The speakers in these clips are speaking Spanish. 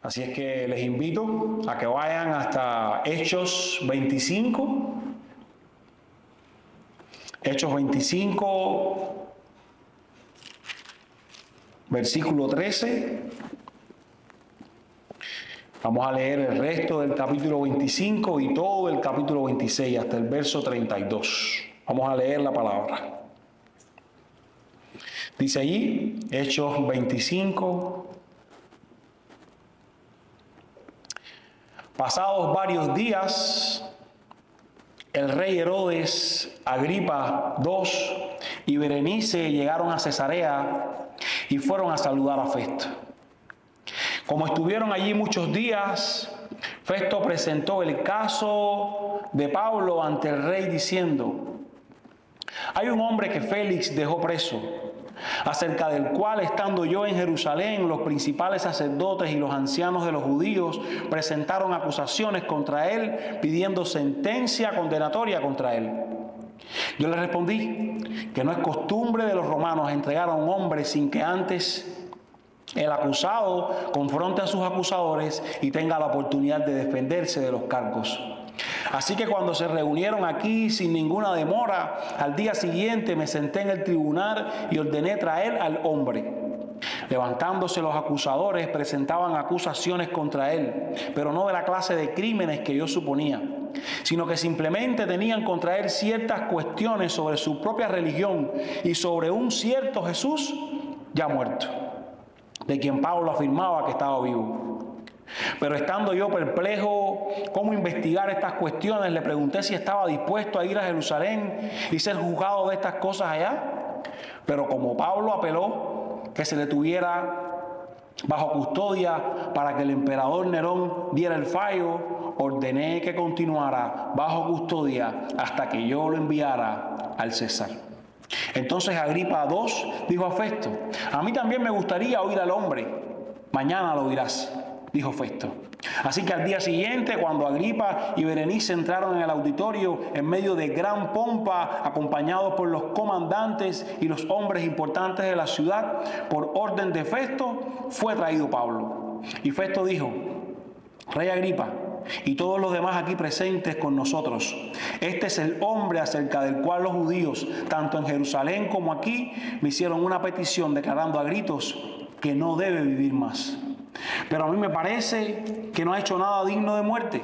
Así es que les invito a que vayan hasta Hechos 25. Hechos 25, versículo 13. Vamos a leer el resto del capítulo 25 y todo el capítulo 26 hasta el verso 32. Vamos a leer la palabra. Dice allí, Hechos 25. Pasados varios días, el rey Herodes, Agripa II y Berenice llegaron a Cesarea y fueron a saludar a Festo. Como estuvieron allí muchos días, Festo presentó el caso de Pablo ante el rey diciendo: hay un hombre que Félix dejó preso, acerca del cual, estando yo en Jerusalén, los principales sacerdotes y los ancianos de los judíos presentaron acusaciones contra él, pidiendo sentencia condenatoria contra él. Yo le respondí que no es costumbre de los romanos entregar a un hombre sin que antes el acusado confronte a sus acusadores y tenga la oportunidad de defenderse de los cargos. Así que cuando se reunieron aquí sin ninguna demora, al día siguiente me senté en el tribunal y ordené traer al hombre. Levantándose los acusadores, presentaban acusaciones contra él, pero no de la clase de crímenes que yo suponía, sino que simplemente tenían contra él ciertas cuestiones sobre su propia religión y sobre un cierto Jesús ya muerto, de quien Pablo afirmaba que estaba vivo. Pero estando yo perplejo cómo investigar estas cuestiones, le pregunté si estaba dispuesto a ir a Jerusalén y ser juzgado de estas cosas allá. Pero como Pablo apeló que se le tuviera bajo custodia para que el emperador Nerón diera el fallo, ordené que continuara bajo custodia hasta que yo lo enviara al César. Entonces Agripa II dijo a Festo: a mí también me gustaría oír al hombre. Mañana lo oirás, dijo Festo. Así que al día siguiente, cuando Agripa y Berenice entraron en el auditorio en medio de gran pompa, acompañados por los comandantes y los hombres importantes de la ciudad, por orden de Festo, fue traído Pablo. Y Festo dijo: Rey Agripa, y todos los demás aquí presentes con nosotros, este es el hombre acerca del cual los judíos, tanto en Jerusalén como aquí, me hicieron una petición declarando a gritos que no debe vivir más. Pero a mí me parece que no ha hecho nada digno de muerte.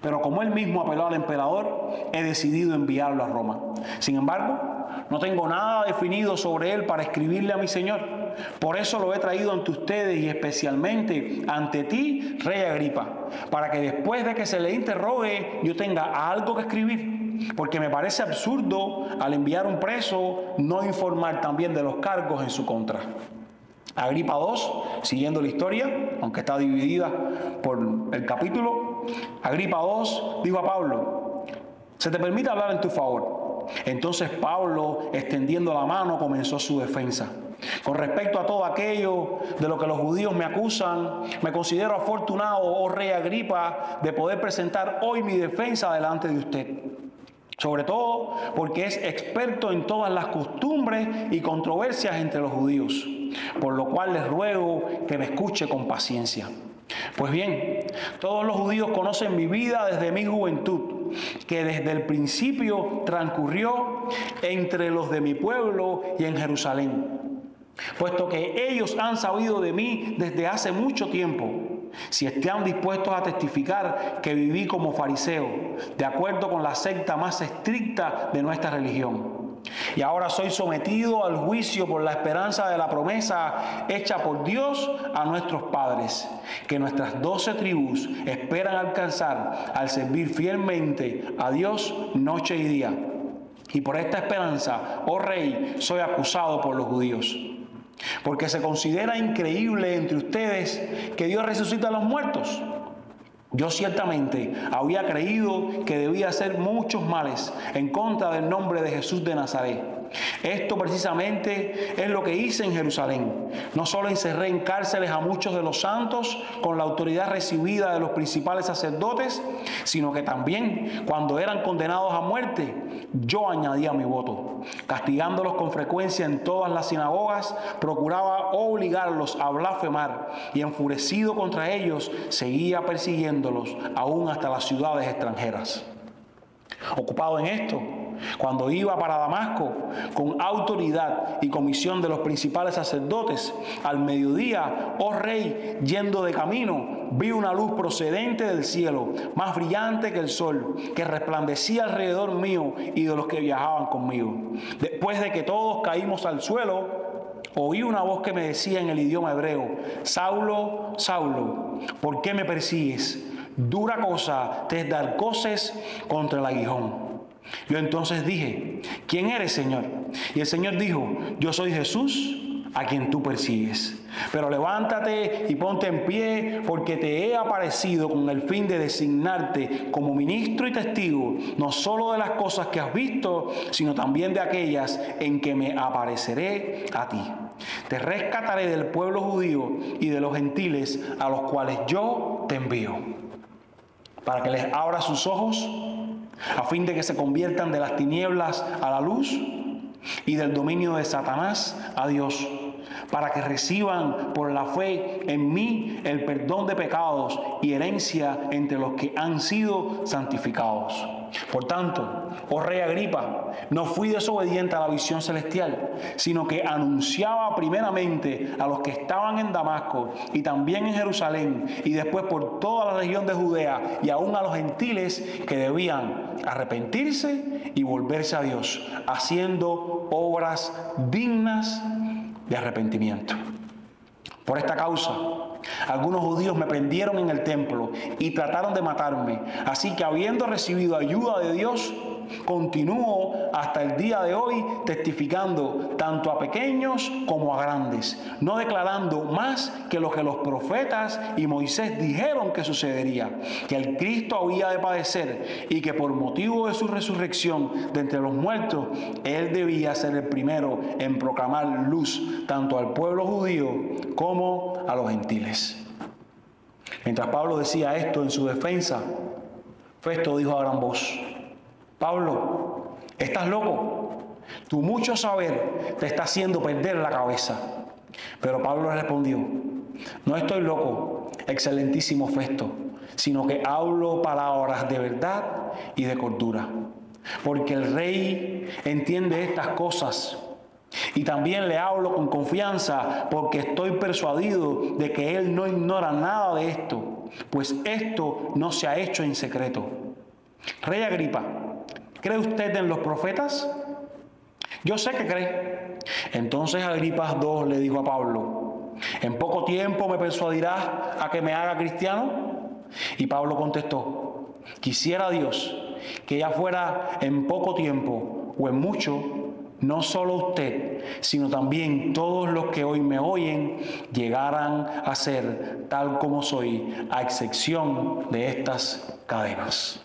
Pero como él mismo apeló al emperador, he decidido enviarlo a Roma. Sin embargo, no tengo nada definido sobre él para escribirle a mi señor. Por eso lo he traído ante ustedes y especialmente ante ti, rey Agripa, para que después de que se le interrogue yo tenga algo que escribir. Porque me parece absurdo, al enviar un preso, no informar también de los cargos en su contra. Agripa II, siguiendo la historia, aunque está dividida por el capítulo, Agripa II dijo a Pablo: se te permite hablar en tu favor. Entonces Pablo, extendiendo la mano, comenzó su defensa. Con respecto a todo aquello de lo que los judíos me acusan, me considero afortunado, oh rey Agripa, de poder presentar hoy mi defensa delante de usted. Sobre todo porque es experto en todas las costumbres y controversias entre los judíos, por lo cual les ruego que me escuche con paciencia. Pues bien, todos los judíos conocen mi vida desde mi juventud, que desde el principio transcurrió entre los de mi pueblo y en Jerusalén, puesto que ellos han sabido de mí desde hace mucho tiempo. Si están dispuestos a testificar que viví como fariseo, de acuerdo con la secta más estricta de nuestra religión. Y ahora soy sometido al juicio por la esperanza de la promesa hecha por Dios a nuestros padres, que nuestras 12 tribus esperan alcanzar al servir fielmente a Dios noche y día. Y por esta esperanza, oh rey, soy acusado por los judíos. Porque se considera increíble entre ustedes que Dios resucita a los muertos. Yo ciertamente había creído que debía hacer muchos males en contra del nombre de Jesús de Nazaret. Esto precisamente es lo que hice en Jerusalén. No solo encerré en cárceles a muchos de los santos con la autoridad recibida de los principales sacerdotes, sino que también cuando eran condenados a muerte, yo añadía mi voto. Castigándolos con frecuencia en todas las sinagogas, procuraba obligarlos a blasfemar y enfurecido contra ellos, seguía persiguiéndolos aún hasta las ciudades extranjeras. Ocupado en esto, cuando iba para Damasco, con autoridad y comisión de los principales sacerdotes, al mediodía, oh rey, yendo de camino, vi una luz procedente del cielo, más brillante que el sol, que resplandecía alrededor mío y de los que viajaban conmigo. Después de que todos caímos al suelo, oí una voz que me decía en el idioma hebreo: Saulo, Saulo, ¿por qué me persigues? Dura cosa te es dar coces contra el aguijón. Yo entonces dije: ¿quién eres, Señor? Y el Señor dijo: yo soy Jesús, a quien tú persigues. Pero levántate y ponte en pie, porque te he aparecido con el fin de designarte como ministro y testigo, no solo de las cosas que has visto, sino también de aquellas en que me apareceré a ti. Te rescataré del pueblo judío y de los gentiles a los cuales yo te envío, para que les abra sus ojos, a fin de que se conviertan de las tinieblas a la luz y del dominio de Satanás a Dios, para que reciban por la fe en mí el perdón de pecados y herencia entre los que han sido santificados. Por tanto, oh rey Agripa, no fui desobediente a la visión celestial, sino que anunciaba primeramente a los que estaban en Damasco y también en Jerusalén y después por toda la región de Judea y aún a los gentiles que debían arrepentirse y volverse a Dios, haciendo obras dignas de arrepentimiento. Por esta causa, algunos judíos me prendieron en el templo y trataron de matarme. Así que, habiendo recibido ayuda de Dios, continúo hasta el día de hoy testificando tanto a pequeños como a grandes, no declarando más que lo que los profetas y Moisés dijeron que sucedería, que el Cristo había de padecer y que por motivo de su resurrección de entre los muertos, Él debía ser el primero en proclamar luz tanto al pueblo judío como a los gentiles. Mientras Pablo decía esto en su defensa, Festo dijo a gran voz: Pablo, ¿estás loco? Tu mucho saber te está haciendo perder la cabeza. Pero Pablo respondió: no estoy loco, excelentísimo Festo, sino que hablo palabras de verdad y de cordura. Porque el rey entiende estas cosas. Y también le hablo con confianza, porque estoy persuadido de que él no ignora nada de esto, pues esto no se ha hecho en secreto. Rey Agripa, ¿cree usted en los profetas? Yo sé que cree. Entonces Agripa II le dijo a Pablo: ¿en poco tiempo me persuadirás a que me haga cristiano? Y Pablo contestó: quisiera Dios que ya fuera en poco tiempo o en mucho, no solo usted, sino también todos los que hoy me oyen llegaran a ser tal como soy, a excepción de estas cadenas.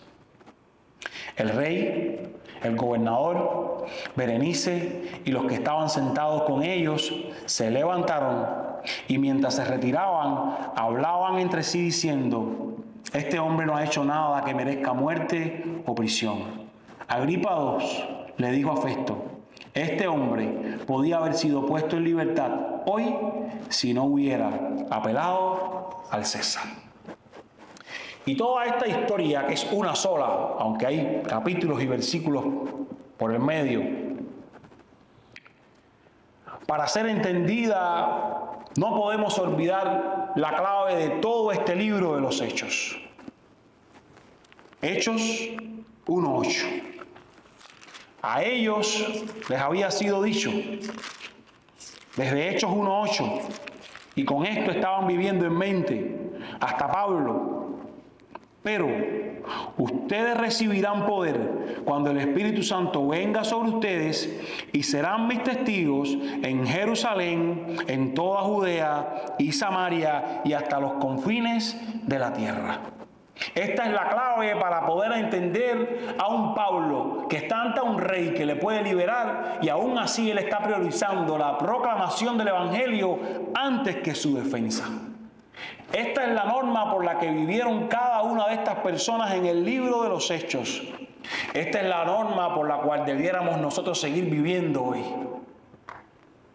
El rey, el gobernador, Berenice y los que estaban sentados con ellos se levantaron y mientras se retiraban hablaban entre sí diciendo: este hombre no ha hecho nada que merezca muerte o prisión. Agripa II le dijo a Festo: este hombre podía haber sido puesto en libertad hoy si no hubiera apelado al César. Y toda esta historia, que es una sola, aunque hay capítulos y versículos por el medio, para ser entendida, no podemos olvidar la clave de todo este libro de los Hechos. Hechos 1:8. A ellos les había sido dicho, desde Hechos 1:8, y con esto estaban viviendo en mente, hasta Pablo: pero ustedes recibirán poder cuando el Espíritu Santo venga sobre ustedes y serán mis testigos en Jerusalén, en toda Judea y Samaria y hasta los confines de la tierra. Esta es la clave para poder entender a un Pablo que está ante un rey que le puede liberar y aún así él está priorizando la proclamación del Evangelio antes que su defensa. Esta es la norma por la que vivieron cada una de estas personas en el libro de los Hechos. Esta es la norma por la cual debiéramos nosotros seguir viviendo hoy.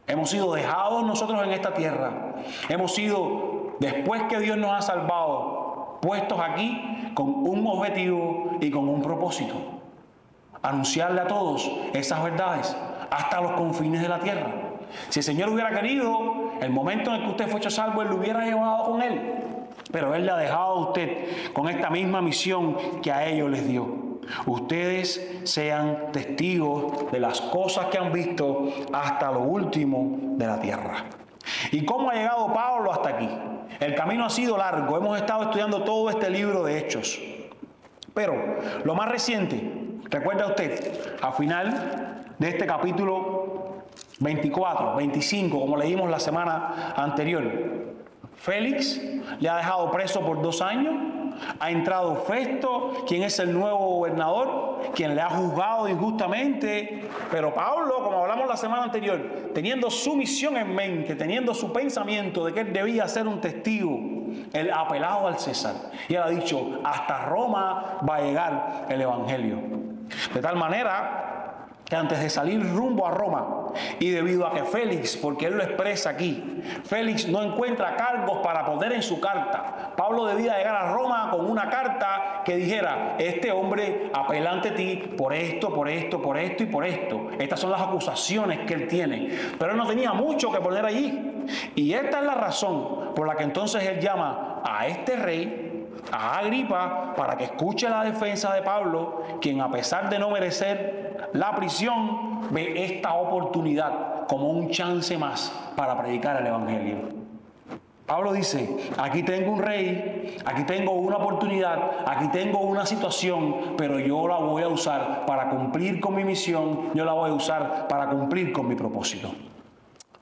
Hemos sido dejados nosotros en esta tierra. Hemos sido, después que Dios nos ha salvado, puestos aquí con un objetivo y con un propósito. Anunciarle a todos esas verdades hasta los confines de la tierra. Si el Señor hubiera querido, el momento en el que usted fue hecho salvo, Él lo hubiera llevado con Él. Pero Él le ha dejado a usted con esta misma misión que a ellos les dio. Ustedes sean testigos de las cosas que han visto hasta lo último de la tierra. ¿Y cómo ha llegado Pablo hasta aquí? El camino ha sido largo. Hemos estado estudiando todo este libro de Hechos. Pero lo más reciente, recuerda usted, al final de este capítulo 24, 25, como leímos la semana anterior, Félix le ha dejado preso por 2 años. Ha entrado Festo, quien es el nuevo gobernador, quien le ha juzgado injustamente. Pero Pablo, como hablamos la semana anterior, teniendo su misión en mente, teniendo su pensamiento de que él debía ser un testigo, él ha apelado al César. Y él ha dicho, hasta Roma va a llegar el Evangelio. De tal manera que antes de salir rumbo a Roma, y debido a que Félix, porque él lo expresa aquí, Félix no encuentra cargos para poner en su carta. Pablo debía llegar a Roma con una carta que dijera, este hombre apela ante ti por esto, por esto, por esto y por esto. Estas son las acusaciones que él tiene. Pero él no tenía mucho que poner allí. Y esta es la razón por la que entonces él llama a este rey, a Agripa, para que escuche la defensa de Pablo, quien a pesar de no merecer la prisión, ve esta oportunidad como un chance más para predicar el Evangelio. Pablo dice, aquí tengo un rey, aquí tengo una oportunidad, aquí tengo una situación, pero yo la voy a usar para cumplir con mi misión, yo la voy a usar para cumplir con mi propósito.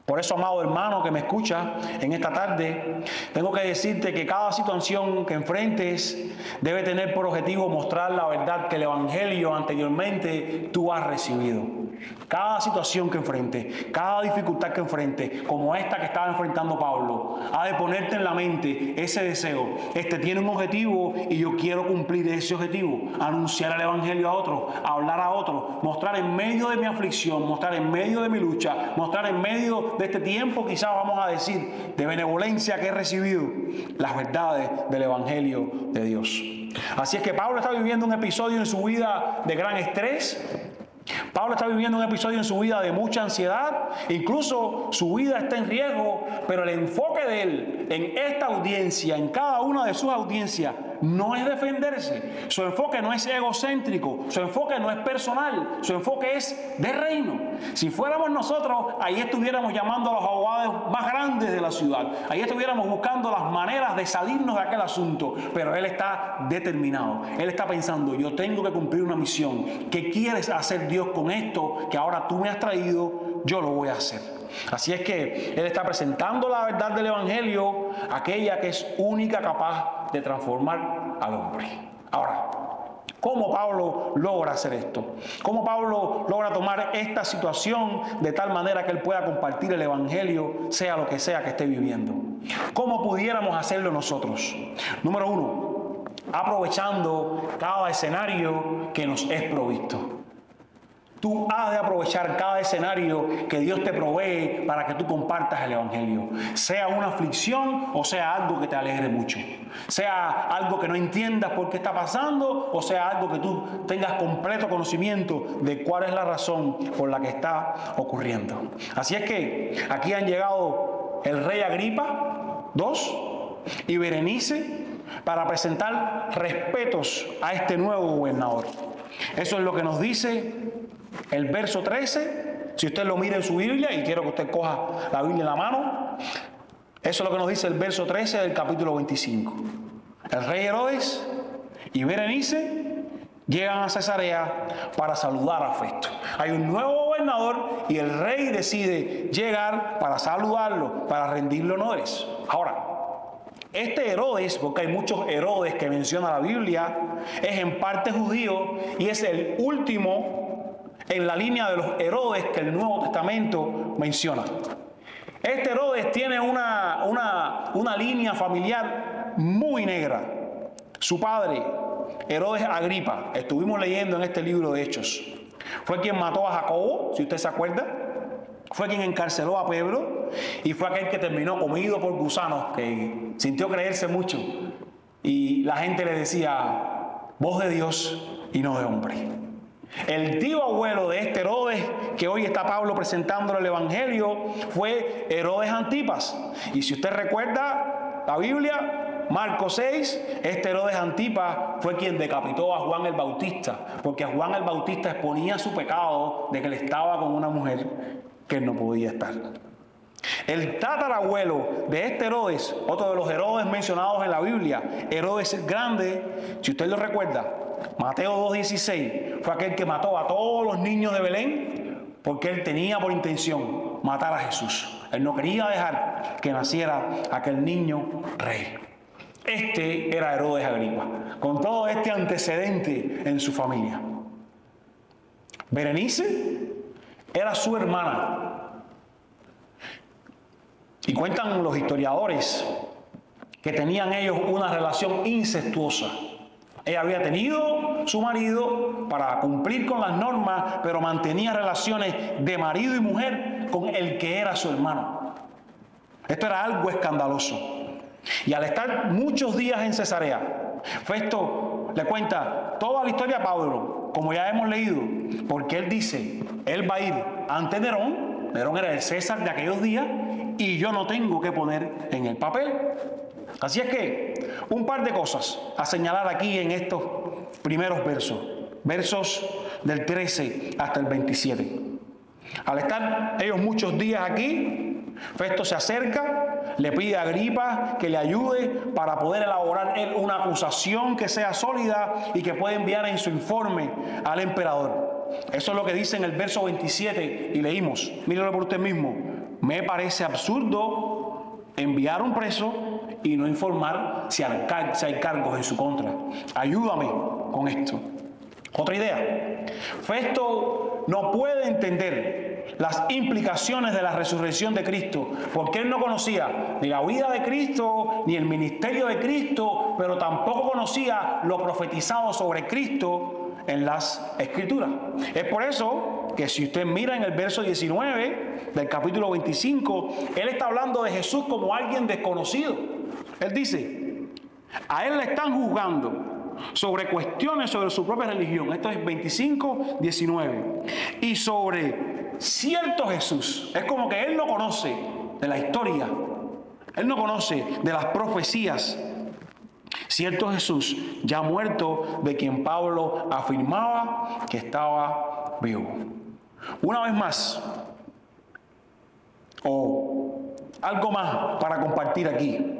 Por eso, amado hermano que me escucha en esta tarde, tengo que decirte que cada situación que enfrentes debe tener por objetivo mostrar la verdad que el Evangelio anteriormente tú has recibido. Cada situación que enfrentes, cada dificultad que enfrentes, como esta que estaba enfrentando Pablo, ha de ponerte en la mente ese deseo. Este tiene un objetivo y yo quiero cumplir ese objetivo. Anunciar el Evangelio a otros, hablar a otros, mostrar en medio de mi aflicción, mostrar en medio de mi lucha, mostrar en medio de este tiempo, quizás vamos a decir, de benevolencia que he recibido, las verdades del Evangelio de Dios. Así es que Pablo está viviendo un episodio en su vida de gran estrés. Pablo está viviendo un episodio en su vida de mucha ansiedad, incluso su vida está en riesgo, pero el enfoque de él en esta audiencia, en cada una de sus audiencias, no es defenderse. Su enfoque no es egocéntrico, su enfoque no es personal, su enfoque es de reino. Si fuéramos nosotros, ahí estuviéramos llamando a los abogados más grandes de la ciudad, ahí estuviéramos buscando las maneras de salirnos de aquel asunto, pero él está determinado, él está pensando, yo tengo que cumplir una misión. ¿Qué quieres hacer, Dios, con esto que ahora tú me has traído? Yo lo voy a hacer. Así es que él está presentando la verdad del Evangelio, aquella que es única capaz de transformar al hombre. Ahora, ¿cómo Pablo logra hacer esto? ¿Cómo Pablo logra tomar esta situación de tal manera que él pueda compartir el Evangelio, sea lo que sea que esté viviendo? ¿Cómo pudiéramos hacerlo nosotros? Número 1, aprovechando cada escenario que nos es provisto. Tú has de aprovechar cada escenario que Dios te provee para que tú compartas el Evangelio. Sea una aflicción o sea algo que te alegre mucho. Sea algo que no entiendas por qué está pasando o sea algo que tú tengas completo conocimiento de cuál es la razón por la que está ocurriendo. Así es que aquí han llegado el rey Agripa II y Berenice para presentar respetos a este nuevo gobernador. Eso es lo que nos dice el verso 13, si usted lo mira en su Biblia, y quiero que usted coja la Biblia en la mano, eso es lo que nos dice el verso 13 del capítulo 25. El rey Herodes y Berenice llegan a Cesarea para saludar a Festo. Hay un nuevo gobernador y el rey decide llegar para saludarlo, para rendirle honores. Ahora, Este Herodes, porque hay muchos Herodes que menciona la Biblia, es en parte judío y es el último en la línea de los Herodes que el Nuevo Testamento menciona. Este Herodes tiene una línea familiar muy negra. Su padre, Herodes Agripa, estuvimos leyendo en este libro de Hechos, fue quien mató a Jacobo, si usted se acuerda. Fue quien encarceló a Pedro y fue aquel que terminó comido por gusanos, que sintió creerse mucho. Y la gente le decía, voz de Dios y no de hombre. El tío abuelo de este Herodes, que hoy está Pablo presentándole el Evangelio, fue Herodes Antipas. Y si usted recuerda la Biblia, Marcos 6, este Herodes Antipas fue quien decapitó a Juan el Bautista, porque Juan el Bautista exponía su pecado de que él estaba con una mujer que él no podía estar. El tatarabuelo de este Herodes, otro de los Herodes mencionados en la Biblia, Herodes el Grande, si usted lo recuerda, Mateo 2:16, fue aquel que mató a todos los niños de Belén porque él tenía por intención matar a Jesús. Él no quería dejar que naciera aquel niño rey. Este era Herodes Agripa, con todo este antecedente en su familia. Berenice era su hermana. Y cuentan los historiadores que tenían ellos una relación incestuosa. Ella había tenido su marido para cumplir con las normas, pero mantenía relaciones de marido y mujer con el que era su hermano. Esto era algo escandaloso. Y al estar muchos días en Cesarea, Festo le cuenta toda la historia a Pablo, como ya hemos leído, porque él dice, él va a ir ante Nerón. Nerón era el César de aquellos días y yo no tengo que poner en el papel. Así es que un par de cosas a señalar aquí en estos primeros versos del 13 hasta el 27. Al estar ellos muchos días aquí, Festo se acerca, le pide a Agripa que le ayude para poder elaborar él una acusación que sea sólida y que pueda enviar en su informe al emperador. Eso es lo que dice en el verso 27 y leímos. Mírenlo por usted mismo. Me parece absurdo enviar un preso y no informar si hay cargos en su contra. Ayúdame con esto. Otra idea. Festo no puede entender las implicaciones de la resurrección de Cristo, porque él no conocía ni la vida de Cristo, ni el ministerio de Cristo, pero tampoco conocía lo profetizado sobre Cristo en las Escrituras. Es por eso que si usted mira en el verso 19 del capítulo 25, él está hablando de Jesús como alguien desconocido. Él dice, a él le están juzgando sobre cuestiones sobre su propia religión. Esto es 25, 19. Y sobre cierto Jesús. Es como que él no conoce de la historia. Él no conoce de las profecías. Cierto Jesús, ya muerto, de quien Pablo afirmaba que estaba vivo. Una vez más, algo más para compartir aquí.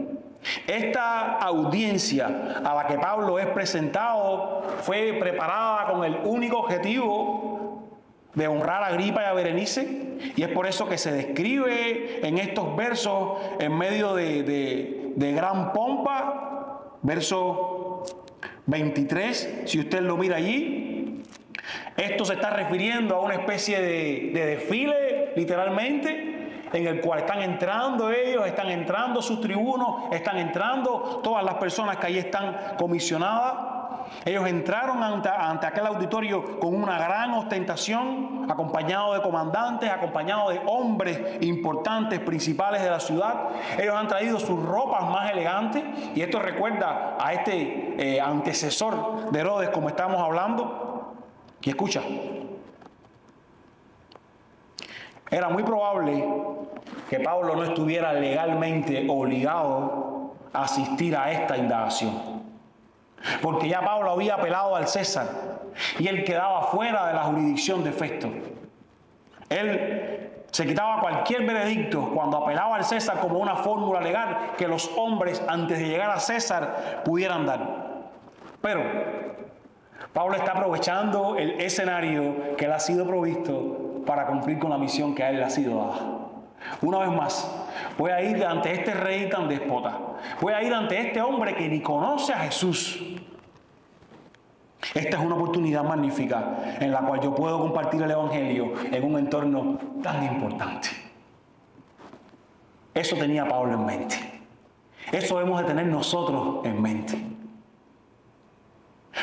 Esta audiencia a la que Pablo es presentado fue preparada con el único objetivo de honrar a Agripa y a Berenice, y es por eso que se describe en estos versos en medio de gran pompa. Verso 23, si usted lo mira allí, esto se está refiriendo a una especie de desfile, literalmente, en el cual están entrando ellos, están entrando sus tribunos, están entrando todas las personas que ahí están comisionadas. Ellos entraron ante aquel auditorio con una gran ostentación, acompañados de comandantes, acompañados de hombres importantes, principales de la ciudad. Ellos han traído sus ropas más elegantes, y esto recuerda a este antecesor de Herodes, como estamos hablando. Y escucha, era muy probable que Pablo no estuviera legalmente obligado a asistir a esta indagación, porque ya Pablo había apelado al César y él quedaba fuera de la jurisdicción de Festo. Él se quitaba cualquier veredicto cuando apelaba al César como una fórmula legal que los hombres, antes de llegar a César, pudieran dar. Pero Pablo está aprovechando el escenario que le ha sido provisto para cumplir con la misión que a él le ha sido dada. Una vez más, voy a ir ante este rey tan déspota. Voy a ir ante este hombre que ni conoce a Jesús. Esta es una oportunidad magnífica en la cual yo puedo compartir el Evangelio en un entorno tan importante. Eso tenía Pablo en mente. Eso debemos de tener nosotros en mente.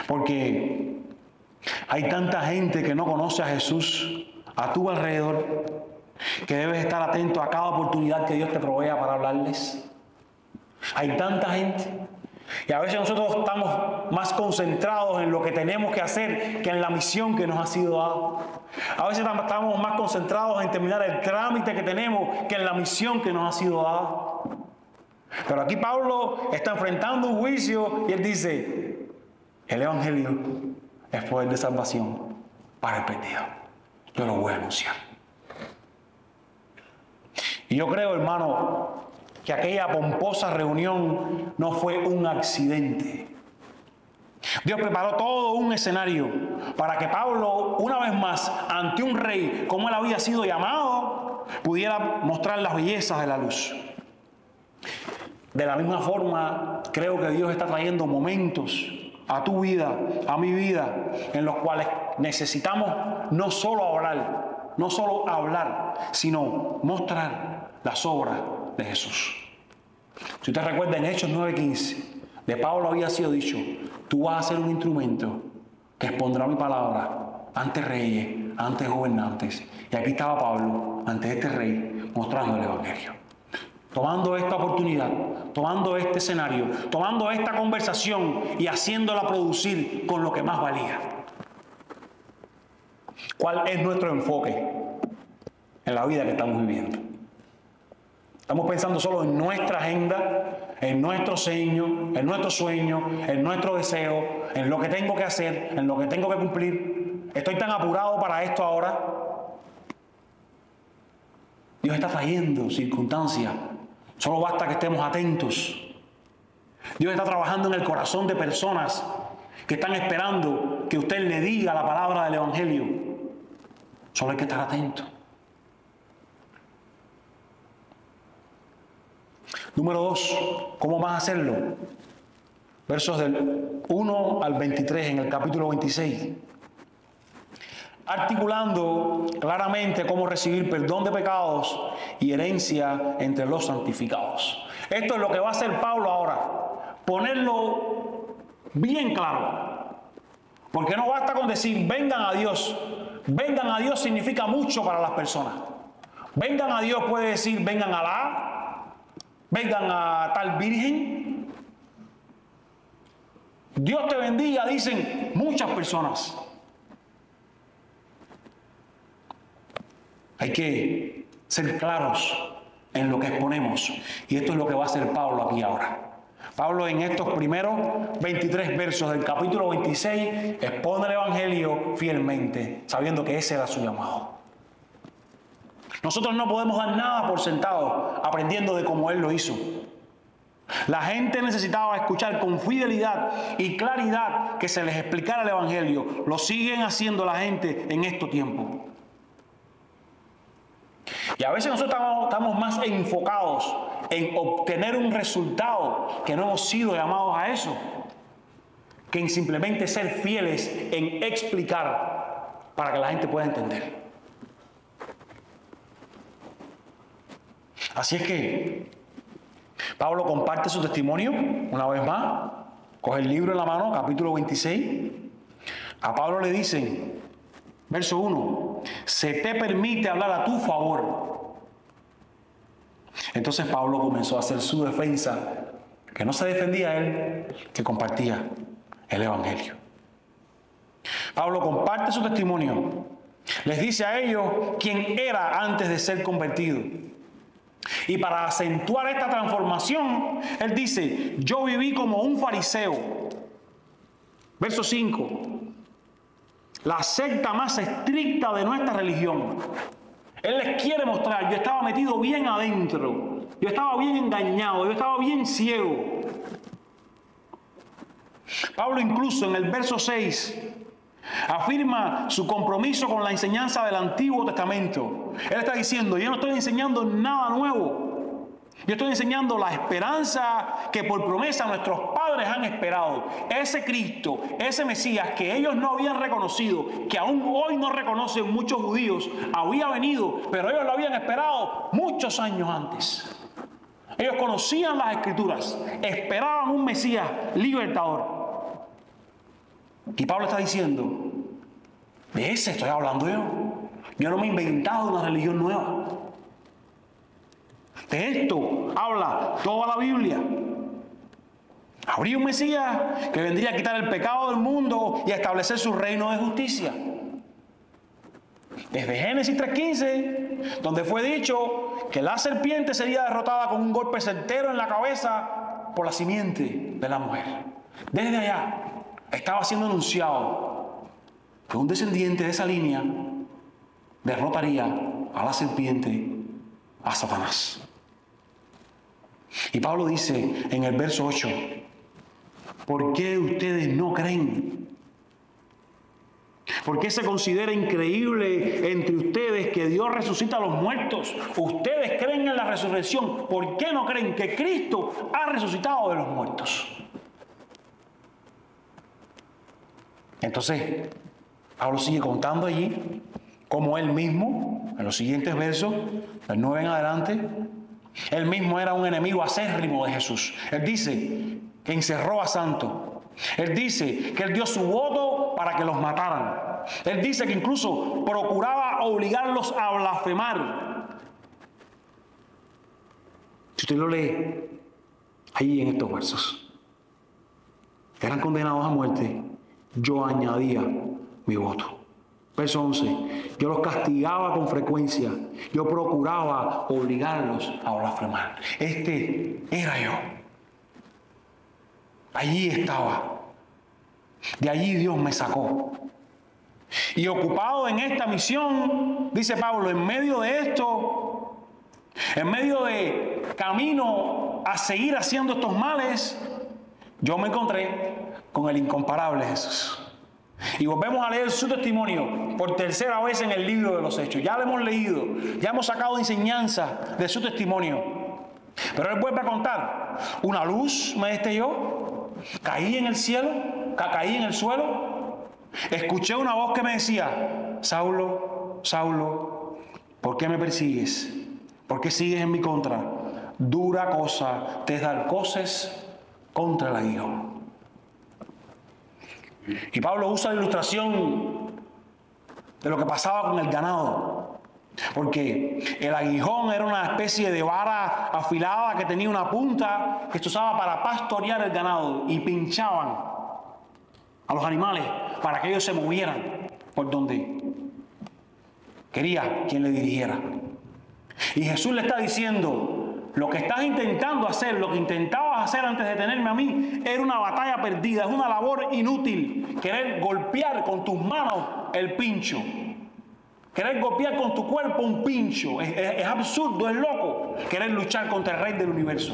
Porque hay tanta gente que no conoce a Jesús a tu alrededor, que debes estar atento a cada oportunidad que Dios te provea para hablarles. Hay tanta gente. Y a veces nosotros estamos más concentrados en lo que tenemos que hacer que en la misión que nos ha sido dada. A veces estamos más concentrados en terminar el trámite que tenemos que en la misión que nos ha sido dada. Pero aquí Pablo está enfrentando un juicio y él dice, el Evangelio es poder de salvación para el perdido. Yo lo voy a anunciar. Y yo creo, hermano, que aquella pomposa reunión no fue un accidente. Dios preparó todo un escenario para que Pablo, una vez más, ante un rey, como él había sido llamado, pudiera mostrar las bellezas de la luz. De la misma forma, creo que Dios está trayendo momentos a tu vida, a mi vida, en los cuales necesitamos no solo hablar, sino mostrar las obras de Jesús. Si usted recuerda en Hechos 9:15, de Pablo había sido dicho, tú vas a ser un instrumento que expondrá mi palabra ante reyes, ante gobernantes. Y aquí estaba Pablo ante este rey mostrando el Evangelio. Tomando esta oportunidad, tomando este escenario, tomando esta conversación y haciéndola producir con lo que más valía. ¿Cuál es nuestro enfoque en la vida que estamos viviendo? Estamos pensando solo en nuestra agenda, en nuestro sueño, en nuestro deseo, en lo que tengo que hacer, en lo que tengo que cumplir. Estoy tan apurado para esto ahora. Dios está trayendo circunstancias. Solo basta que estemos atentos. Dios está trabajando en el corazón de personas que están esperando que usted le diga la palabra del Evangelio. Solo hay que estar atento. Número 2, ¿cómo vas a hacerlo? Versos del 1 al 23 en el capítulo 26. Articulando claramente cómo recibir perdón de pecados y herencia entre los santificados. Esto es lo que va a hacer Pablo ahora. Ponerlo bien claro. Porque no basta con decir, vengan a Dios. Vengan a Dios significa mucho para las personas. Vengan a Dios puede decir, vengan a Alá. Vengan a tal virgen. Dios te bendiga, dicen muchas personas. Hay que ser claros en lo que exponemos. Y esto es lo que va a hacer Pablo aquí ahora. Pablo en estos primeros 23 versos del capítulo 26 expone el Evangelio fielmente, sabiendo que ese era su llamado. Nosotros no podemos dar nada por sentado aprendiendo de cómo Él lo hizo. La gente necesitaba escuchar con fidelidad y claridad que se les explicara el Evangelio. Lo siguen haciendo la gente en estos tiempos. Y a veces nosotros estamos más enfocados en obtener un resultado, que no hemos sido llamados a eso, que en simplemente ser fieles en explicar para que la gente pueda entender. Así es que Pablo comparte su testimonio una vez más, coge el libro en la mano, capítulo 26. A Pablo le dicen, verso 1, se te permite hablar a tu favor. Entonces Pablo comenzó a hacer su defensa, que no se defendía él, que compartía el Evangelio. Pablo comparte su testimonio, les dice a ellos quién era antes de ser convertido. Y para acentuar esta transformación, él dice, yo viví como un fariseo. Verso 5, la secta más estricta de nuestra religión. Él les quiere mostrar, yo estaba metido bien adentro, yo estaba bien engañado, yo estaba bien ciego. Pablo incluso en el verso 6 Afirma su compromiso con la enseñanza del Antiguo Testamento. Él está diciendo, yo no estoy enseñando nada nuevo. Yo estoy enseñando la esperanza que por promesa nuestros padres han esperado. Ese Cristo, ese Mesías que ellos no habían reconocido, que aún hoy no reconocen muchos judíos, había venido, pero ellos lo habían esperado muchos años antes. Ellos conocían las Escrituras, esperaban un Mesías libertador. Y Pablo está diciendo, de ese estoy hablando yo. Yo no me he inventado una religión nueva. De esto habla toda la Biblia. Habría un Mesías que vendría a quitar el pecado del mundo y a establecer su reino de justicia. Desde Génesis 3:15, donde fue dicho que la serpiente sería derrotada con un golpe certero en la cabeza por la simiente de la mujer. Desde allá estaba siendo anunciado que un descendiente de esa línea derrotaría a la serpiente, a Satanás. Y Pablo dice en el verso 8, ¿por qué ustedes no creen? ¿Por qué se considera increíble entre ustedes que Dios resucita a los muertos? Ustedes creen en la resurrección. ¿Por qué no creen que Cristo ha resucitado de los muertos? Entonces, Pablo sigue contando allí cómo él mismo, en los siguientes versos, del 9 en adelante, él mismo era un enemigo acérrimo de Jesús. Él dice que encerró a santos. Él dice que él dio su voto para que los mataran. Él dice que incluso procuraba obligarlos a blasfemar. Si usted lo lee ahí en estos versos, que eran condenados a muerte, yo añadía mi voto. Verso 11, yo los castigaba con frecuencia, yo procuraba obligarlos a blasfemar. Este era yo. Allí estaba. De allí Dios me sacó. Y ocupado en esta misión, dice Pablo, en medio de esto, en medio de camino a seguir haciendo estos males, yo me encontré con el incomparable Jesús. Y volvemos a leer su testimonio por tercera vez en el libro de los Hechos. Ya lo hemos leído, ya hemos sacado enseñanza de su testimonio. Pero él vuelve a contar, una luz me destelló, caí en el cielo, caí en el suelo, escuché una voz que me decía, Saulo, Saulo, ¿por qué me persigues? ¿Por qué sigues en mi contra? Dura cosa te es dar coces contra el aguijón. Y Pablo usa la ilustración de lo que pasaba con el ganado, porque el aguijón era una especie de vara afilada que tenía una punta que se usaba para pastorear el ganado, y pinchaban a los animales para que ellos se movieran por donde quería quien le dirigiera. Y Jesús le está diciendo, lo que estás intentando hacer, lo que intentabas hacer antes de tenerme a mí, era una batalla perdida, es una labor inútil. Querer golpear con tus manos el pincho, querer golpear con tu cuerpo un pincho, es absurdo, es loco querer luchar contra el Rey del universo.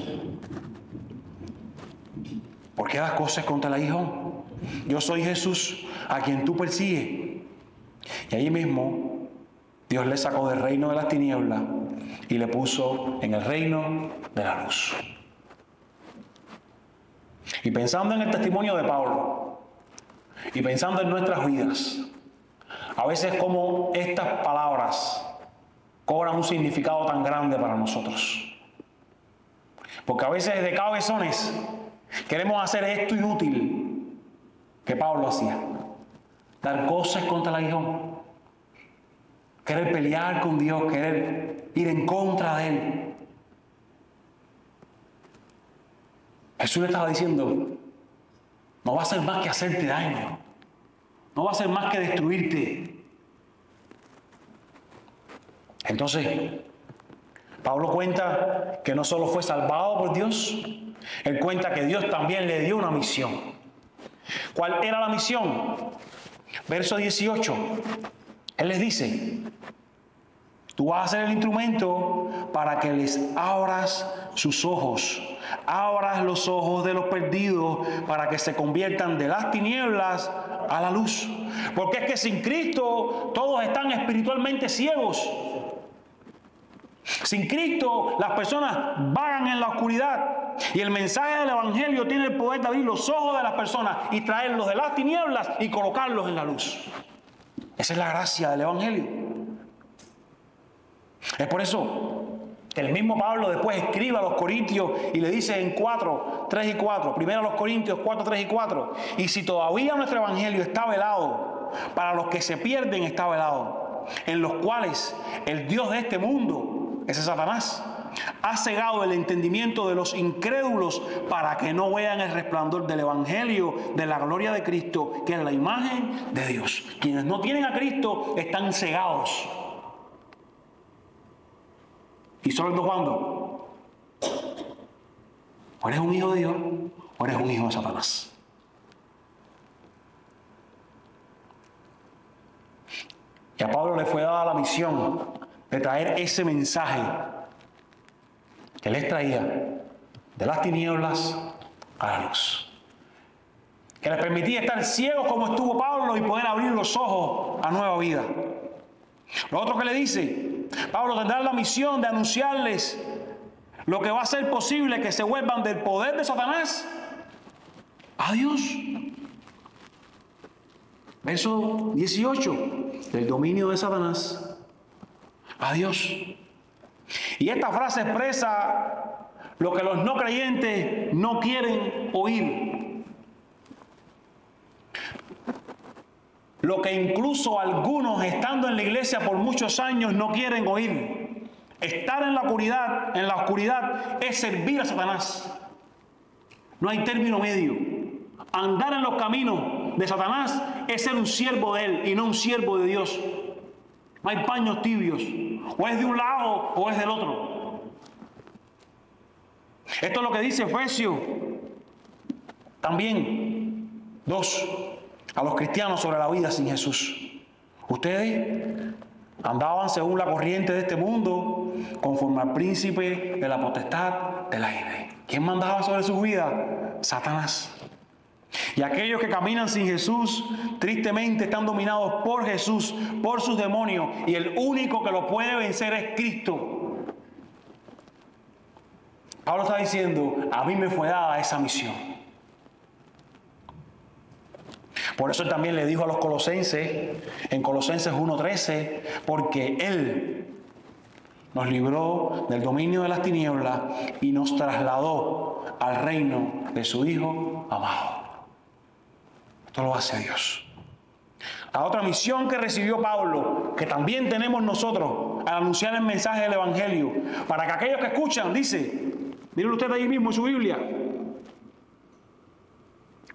¿Por qué das cosas contra el aguijón? Yo soy Jesús a quien tú persigues. Y allí mismo Dios le sacó del reino de las tinieblas y le puso en el reino de la luz. Y pensando en el testimonio de Pablo y pensando en nuestras vidas, a veces como estas palabras cobran un significado tan grande para nosotros. Porque a veces de cabezones queremos hacer esto inútil que Pablo hacía, dar cosas contra el aguijón, querer pelear con Dios, querer ir en contra de Él. Jesús le estaba diciendo, no va a ser más que hacerte daño, no va a ser más que destruirte. Entonces, Pablo cuenta que no solo fue salvado por Dios, él cuenta que Dios también le dio una misión. ¿Cuál era la misión? Verso 18. Él les dice, tú vas a ser el instrumento para que les abras sus ojos. Abras los ojos de los perdidos para que se conviertan de las tinieblas a la luz. Porque es que sin Cristo todos están espiritualmente ciegos. Sin Cristo las personas vagan en la oscuridad. Y el mensaje del Evangelio tiene el poder de abrir los ojos de las personas y traerlos de las tinieblas y colocarlos en la luz. Esa es la gracia del Evangelio. Es por eso que el mismo Pablo después escribe a los Corintios y le dice en 4, 3 y 4, primero a los Corintios 4, 3 y 4, y si todavía nuestro Evangelio está velado, para los que se pierden está velado, en los cuales el Dios de este mundo, ese Satanás, ha cegado el entendimiento de los incrédulos para que no vean el resplandor del Evangelio de la gloria de Cristo, que es la imagen de Dios. Quienes no tienen a Cristo están cegados. ¿Y solo en dos bandos? O eres un hijo de Dios o eres un hijo de Satanás. Y a Pablo le fue dada la misión de traer ese mensaje que les traía de las tinieblas a la luz, que les permitía estar ciegos como estuvo Pablo y poder abrir los ojos a nueva vida. Lo otro que le dice, Pablo tendrá la misión de anunciarles lo que va a ser posible que se vuelvan del poder de Satanás a Dios. Verso 18, del dominio de Satanás a Dios. Y esta frase expresa lo que los no creyentes no quieren oír. Lo que incluso algunos, estando en la iglesia por muchos años, no quieren oír. Estar en la oscuridad es servir a Satanás. No hay término medio. Andar en los caminos de Satanás es ser un siervo de él y no un siervo de Dios. No hay paños tibios. O es de un lado o es del otro. Esto es lo que dice Efesios también 2 a los cristianos sobre la vida sin Jesús. Ustedes andaban según la corriente de este mundo, conforme al príncipe de la potestad del aire. ¿Quién mandaba sobre sus vidas? Satanás. Y aquellos que caminan sin Jesús, tristemente están dominados por Jesús, por sus demonios, y el único que lo puede vencer es Cristo. Pablo está diciendo, a mí me fue dada esa misión. Por eso él también le dijo a los colosenses, en Colosenses 1:13, porque Él nos libró del dominio de las tinieblas y nos trasladó al reino de su Hijo amado. Esto lo hace Dios. La otra misión que recibió Pablo, que también tenemos nosotros al anunciar el mensaje del Evangelio, para que aquellos que escuchan, dice, miren usted ahí mismo en su Biblia,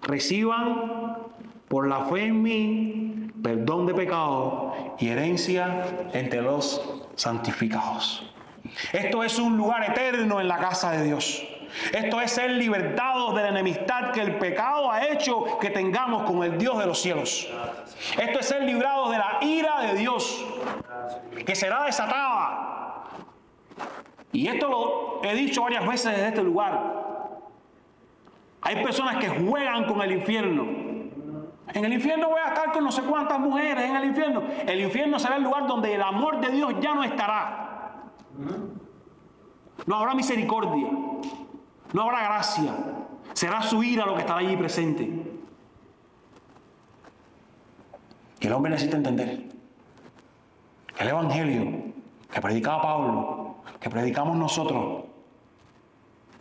reciban por la fe en mí perdón de pecado y herencia entre los santificados. Esto es un lugar eterno en la casa de Dios. Esto es ser libertados de la enemistad que el pecado ha hecho que tengamos con el Dios de los cielos. Esto es ser librados de la ira de Dios, que será desatada. Y esto lo he dicho varias veces desde este lugar. Hay personas que juegan con el infierno. En el infierno voy a estar con no sé cuántas mujeres en el infierno. El infierno será el lugar donde el amor de Dios ya no estará. No habrá misericordia. No habrá gracia. Será su ira lo que estará allí presente. Y el hombre necesita entender que el Evangelio que predicaba Pablo, que predicamos nosotros,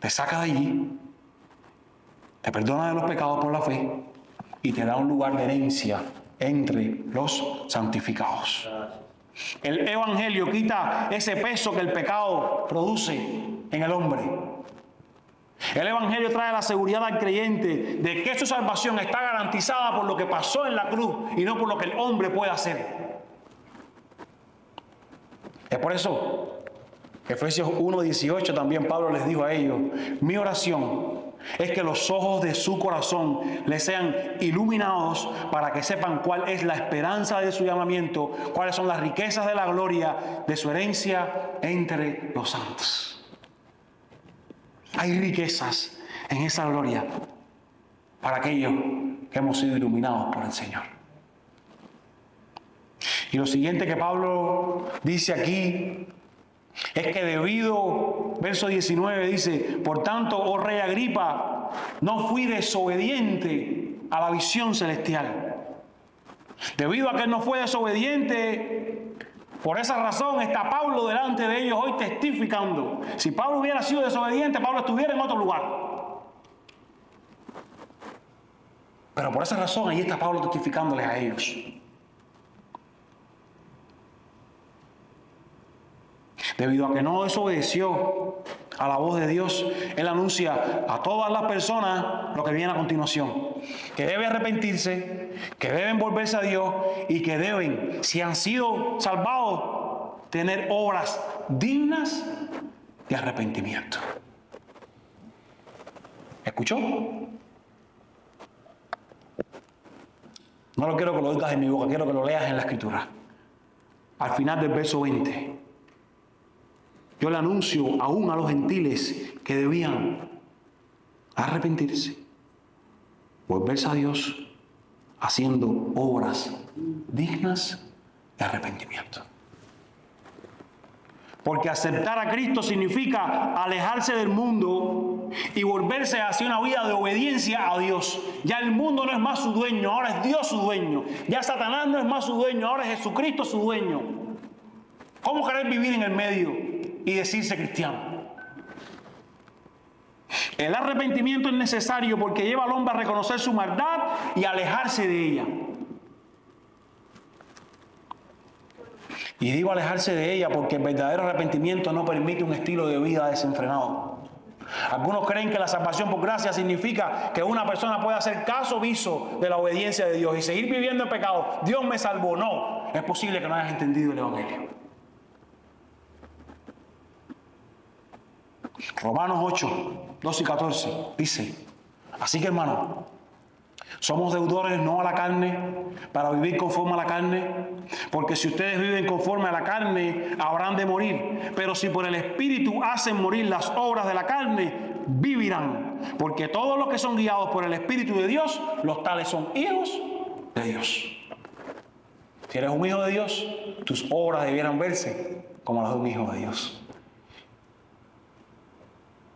te saca de allí, te perdona de los pecados por la fe y te da un lugar de herencia entre los santificados. El Evangelio quita ese peso que el pecado produce en el hombre. El Evangelio trae la seguridad al creyente de que su salvación está garantizada por lo que pasó en la cruz y no por lo que el hombre puede hacer. Es por eso, Efesios 1:18 también Pablo les dijo a ellos, mi oración es que los ojos de su corazón les sean iluminados para que sepan cuál es la esperanza de su llamamiento, cuáles son las riquezas de la gloria de su herencia entre los santos. Hay riquezas en esa gloria para aquellos que hemos sido iluminados por el Señor. Y lo siguiente que Pablo dice aquí es que debido, verso 19 dice, por tanto, oh rey Agripa, no fui desobediente a la visión celestial. Debido a que él no fue desobediente, por esa razón está Pablo delante de ellos hoy testificando. Si Pablo hubiera sido desobediente, Pablo estuviera en otro lugar. Pero por esa razón, ahí está Pablo testificándoles a ellos. Debido a que no desobedeció a la voz de Dios, él anuncia a todas las personas lo que viene a continuación: que debe arrepentirse, que deben volverse a Dios y que deben, si han sido salvados, tener obras dignas de arrepentimiento. ¿Escuchó? No lo quiero que lo oigas en mi boca, quiero que lo leas en la Escritura. Al final del verso 20. Yo le anuncio aún a los gentiles que debían arrepentirse, volverse a Dios, haciendo obras dignas de arrepentimiento. Porque aceptar a Cristo significa alejarse del mundo y volverse hacia una vida de obediencia a Dios. Ya el mundo no es más su dueño, ahora es Dios su dueño. Ya Satanás no es más su dueño, ahora es Jesucristo su dueño. ¿Cómo querer vivir en el medio y decirse cristiano? El arrepentimiento es necesario porque lleva al hombre a reconocer su maldad y alejarse de ella. Y digo alejarse de ella porque el verdadero arrepentimiento no permite un estilo de vida desenfrenado. Algunos creen que la salvación por gracia significa que una persona puede hacer caso omiso de la obediencia de Dios y seguir viviendo en pecado. Dios me salvó. No, es posible que no hayas entendido el Evangelio. Romanos 8, 12 y 14 dice: así que, hermano, somos deudores no a la carne para vivir conforme a la carne, porque si ustedes viven conforme a la carne habrán de morir, pero si por el Espíritu hacen morir las obras de la carne, vivirán, porque todos los que son guiados por el Espíritu de Dios, los tales son hijos de Dios. Si eres un hijo de Dios, tus obras debieran verse como las de un hijo de Dios.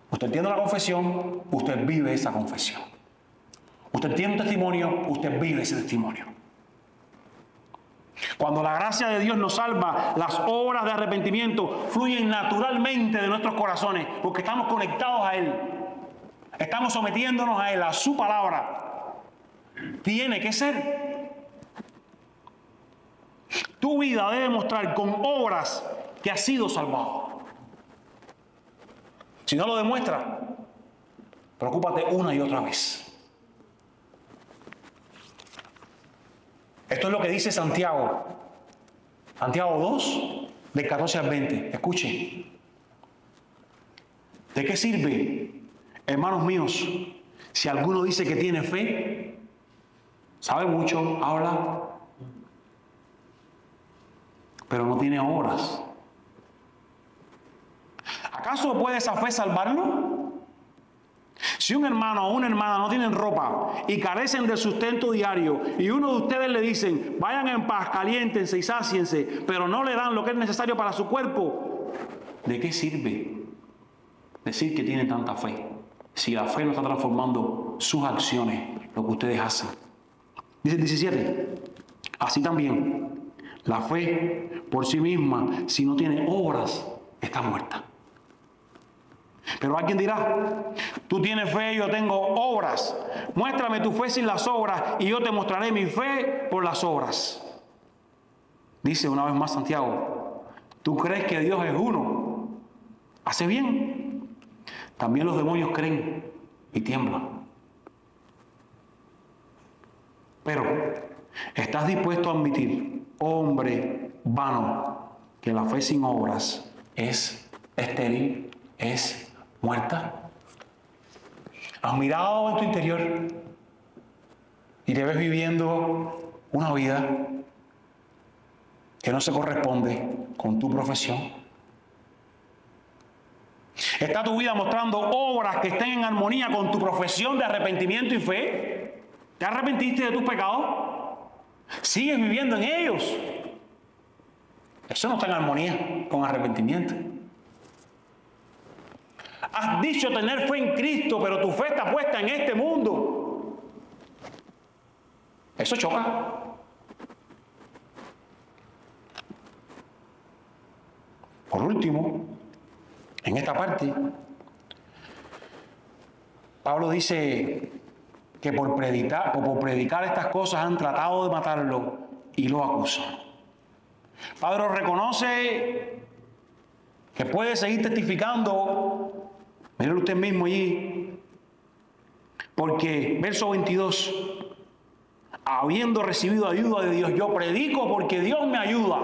Usted tiene una confesión, usted vive esa confesión. Usted tiene un testimonio, usted vive ese testimonio. Cuando la gracia de Dios nos salva, las obras de arrepentimiento fluyen naturalmente de nuestros corazones, porque estamos conectados a Él. Estamos sometiéndonos a Él, a su palabra. Tiene que ser. Tu vida debe mostrar con obras que has sido salvado. Si no lo demuestra, preocúpate una y otra vez. Esto es lo que dice Santiago. Santiago 2, del 14 al 20. Escuchen. ¿De qué sirve, hermanos míos, si alguno dice que tiene fe, sabe mucho, habla, pero no tiene obras? ¿Acaso puede esa fe salvarlo? Si un hermano o una hermana no tienen ropa y carecen del sustento diario y uno de ustedes le dicen, vayan en paz, caliéntense y sáciense, pero no le dan lo que es necesario para su cuerpo, ¿de qué sirve decir que tienen tanta fe si la fe no está transformando sus acciones, lo que ustedes hacen? Dice el 17, así también la fe por sí misma, si no tiene obras, está muerta. Pero alguien dirá, tú tienes fe y yo tengo obras. Muéstrame tu fe sin las obras y yo te mostraré mi fe por las obras. Dice una vez más Santiago, ¿tú crees que Dios es uno? ¿Hace bien? También los demonios creen y tiemblan. Pero, ¿estás dispuesto a admitir, hombre vano, que la fe sin obras es estéril, es muerta? Has mirado en tu interior y te ves viviendo una vida que no se corresponde con tu profesión. ¿Está tu vida mostrando obras que estén en armonía con tu profesión de arrepentimiento y fe? ¿Te arrepentiste de tus pecados? ¿Sigues viviendo en ellos? Eso no está en armonía con arrepentimiento. Has dicho tener fe en Cristo, pero tu fe está puesta en este mundo. Eso choca. Por último, en esta parte, Pablo dice que por predicar estas cosas han tratado de matarlo y lo acusan. Pablo reconoce que puede seguir testificando. Míralo usted mismo allí. Porque, verso 22, habiendo recibido ayuda de Dios, yo predico porque Dios me ayuda.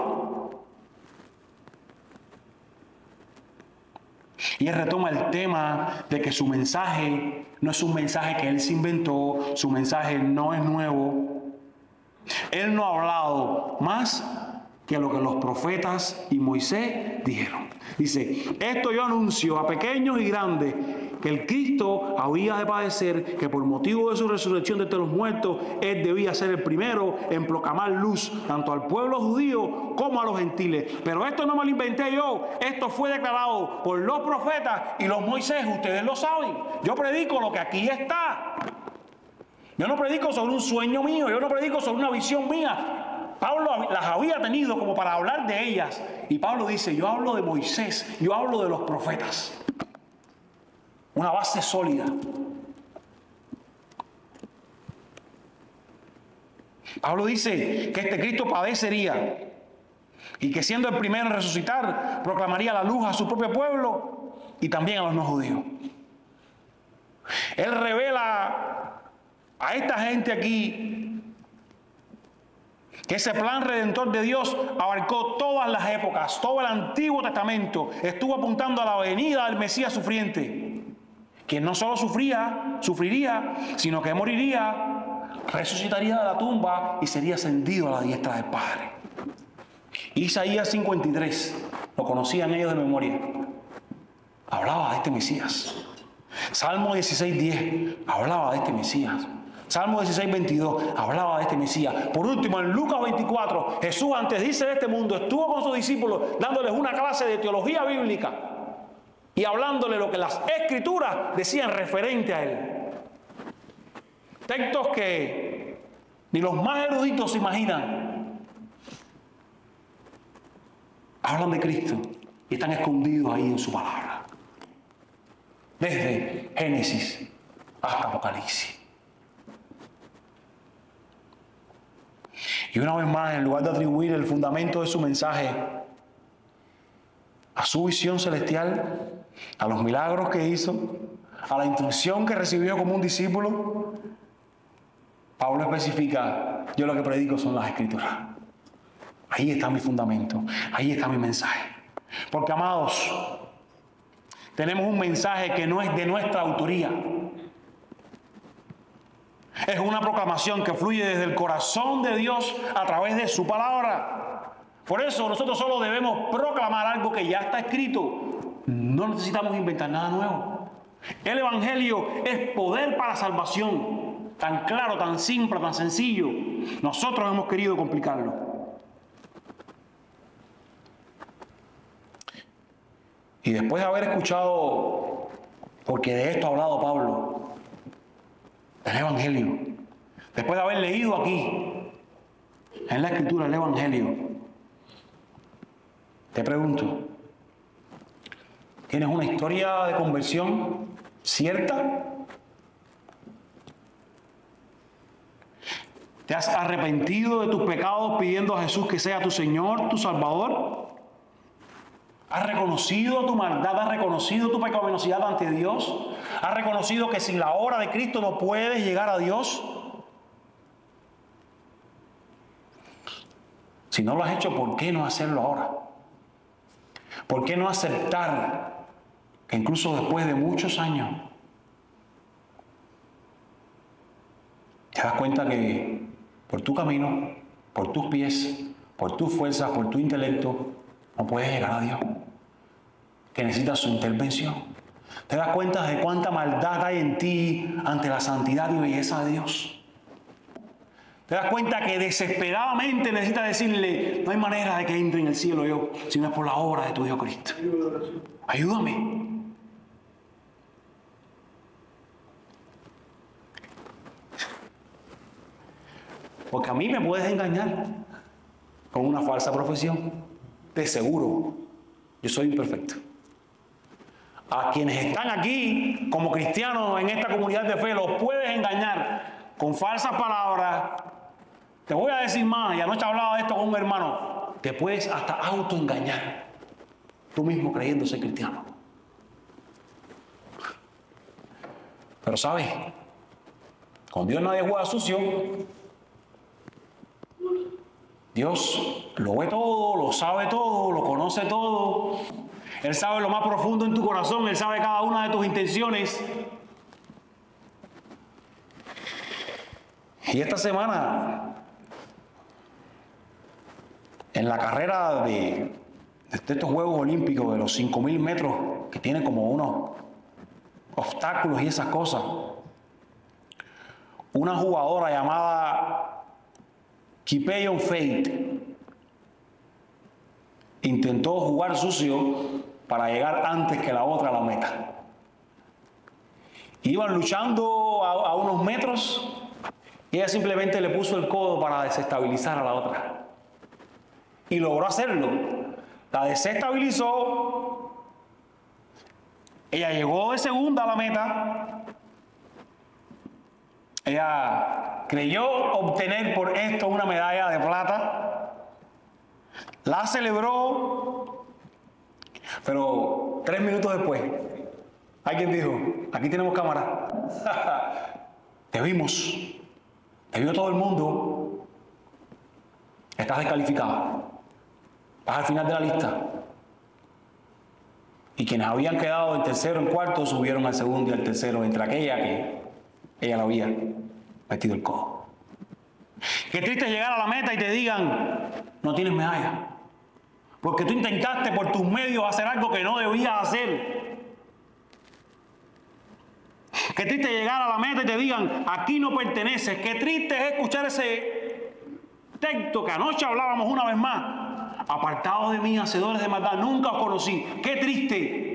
Y él retoma el tema de que su mensaje no es un mensaje que él se inventó, su mensaje no es nuevo. Él no ha hablado más que lo que los profetas y Moisés dijeron. Dice, esto yo anuncio a pequeños y grandes, que el Cristo había de padecer, que por motivo de su resurrección de entre los muertos, él debía ser el primero en proclamar luz, tanto al pueblo judío como a los gentiles. Pero esto no me lo inventé yo, esto fue declarado por los profetas y los Moisés, ustedes lo saben. Yo predico lo que aquí está. Yo no predico sobre un sueño mío, yo no predico sobre una visión mía. Pablo las había tenido como para hablar de ellas. Y Pablo dice, yo hablo de Moisés, yo hablo de los profetas. Una base sólida. Pablo dice que este Cristo padecería y que siendo el primero en resucitar, proclamaría la luz a su propio pueblo y también a los no judíos. Él revela a esta gente aquí que ese plan redentor de Dios abarcó todas las épocas, todo el Antiguo Testamento, estuvo apuntando a la venida del Mesías sufriente, quien no solo sufriría, sino que moriría, resucitaría de la tumba y sería ascendido a la diestra del Padre. Isaías 53, lo conocían ellos de memoria, hablaba de este Mesías. Salmo 16:10 hablaba de este Mesías. Salmo 16:22 hablaba de este Mesías. Por último, en Lucas 24, Jesús antes de irse de este mundo estuvo con sus discípulos dándoles una clase de teología bíblica y hablándole lo que las Escrituras decían referente a Él. Textos que ni los más eruditos se imaginan. Hablan de Cristo y están escondidos ahí en su palabra. Desde Génesis hasta Apocalipsis. Y una vez más, en lugar de atribuir el fundamento de su mensaje a su visión celestial, a los milagros que hizo, a la instrucción que recibió como un discípulo, Pablo especifica, yo lo que predico son las Escrituras. Ahí está mi fundamento, ahí está mi mensaje. Porque, amados, tenemos un mensaje que no es de nuestra autoría. Es una proclamación que fluye desde el corazón de Dios a través de su palabra. Por eso nosotros solo debemos proclamar algo que ya está escrito. No necesitamos inventar nada nuevo. El Evangelio es poder para salvación. Tan claro, tan simple, tan sencillo. Nosotros hemos querido complicarlo. Y después de haber escuchado, porque de esto ha hablado Pablo, el Evangelio, después de haber leído aquí, en la Escritura, el Evangelio, te pregunto, ¿tienes una historia de conversión cierta? ¿Te has arrepentido de tus pecados pidiendo a Jesús que sea tu Señor, tu Salvador? ¿Has reconocido tu maldad? ¿Has reconocido tu pecaminosidad ante Dios? ¿Has reconocido que sin la obra de Cristo no puedes llegar a Dios? Si no lo has hecho, ¿por qué no hacerlo ahora? ¿Por qué no aceptar que incluso después de muchos años Te das cuenta que por tu camino, por tus pies, por tus fuerzas, por tu intelecto, no puedes llegar a Dios. Que necesitas su intervención. Te das cuenta de cuánta maldad hay en ti ante la santidad y belleza de Dios. Te das cuenta que desesperadamente necesitas decirle, no hay manera de que entre en el cielo yo, si no es por la obra de tu Hijo Cristo. Ayúdame. Porque a mí me puedes engañar con una falsa profesión. De seguro, yo soy imperfecto. A quienes están aquí como cristianos en esta comunidad de fe, los puedes engañar con falsas palabras. Te voy a decir más, y anoche hablaba de esto con un hermano. Te puedes hasta autoengañar, tú mismo creyendo ser cristiano. Pero ¿sabes? Con Dios nadie juega sucio. Dios lo ve todo, lo sabe todo, lo conoce todo. Él sabe lo más profundo en tu corazón, Él sabe cada una de tus intenciones. Y esta semana, en la carrera de estos Juegos Olímpicos, de los 5.000 metros, que tiene como unos obstáculos y esas cosas, una jugadora llamada Kipyegon Faith intentó jugar sucio para llegar antes que la otra a la meta. Iban luchando a unos metros y ella simplemente le puso el codo para desestabilizar a la otra. Y logró hacerlo. La desestabilizó. Ella llegó de segunda a la meta. Ella creyó obtener por esto una medalla de plata. La celebró. Pero 3 minutos después, alguien dijo, aquí tenemos cámara. Te vimos. Te vio todo el mundo. Estás descalificada. Vas al final de la lista. Y quienes habían quedado en tercero, en cuarto, subieron al segundo y al tercero, entre aquella que ella la había metido el codo. Qué triste llegar a la meta y te digan, no tienes medalla. Porque tú intentaste por tus medios hacer algo que no debías hacer. Qué triste llegar a la meta y te digan, aquí no perteneces. Qué triste es escuchar ese texto que anoche hablábamos una vez más. Apartados de mí, hacedores de maldad, nunca os conocí. Qué triste.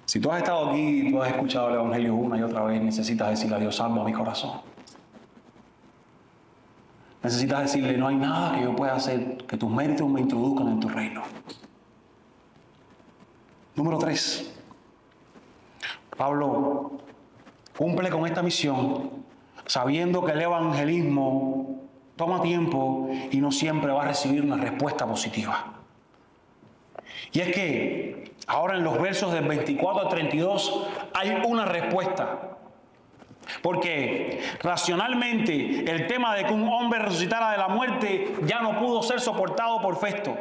Si tú has estado aquí y tú has escuchado el Evangelio una y otra vez, necesitas decirle a Dios, salva mi corazón. Necesitas decirle, no hay nada que yo pueda hacer, que tus méritos me introduzcan en tu reino. Número 3. Pablo cumple con esta misión sabiendo que el evangelismo toma tiempo y no siempre va a recibir una respuesta positiva. Y es que ahora en los versos del 24 al 32 hay una respuesta. Porque racionalmente el tema de que un hombre resucitara de la muerte ya no pudo ser soportado por Festo.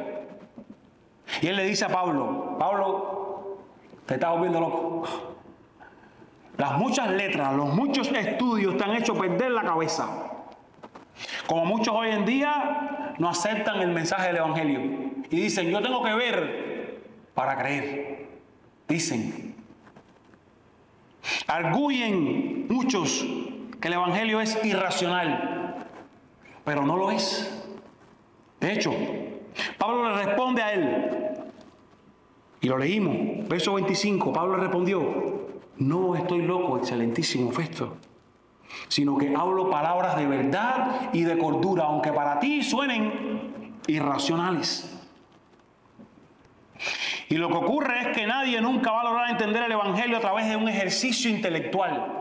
Y él le dice a Pablo, Pablo, te estás volviendo loco. Las muchas letras, los muchos estudios te han hecho perder la cabeza. Como muchos hoy en día no aceptan el mensaje del Evangelio. Y dicen, yo tengo que ver para creer. Dicen. Arguyen muchos que el Evangelio es irracional. Pero no lo es. De hecho, Pablo le responde a él. Y lo leímos. Verso 25. Pablo le respondió. No estoy loco, excelentísimo Festo, sino que hablo palabras de verdad y de cordura, aunque para ti suenen irracionales. Y lo que ocurre es que nadie nunca va a lograr entender el Evangelio a través de un ejercicio intelectual.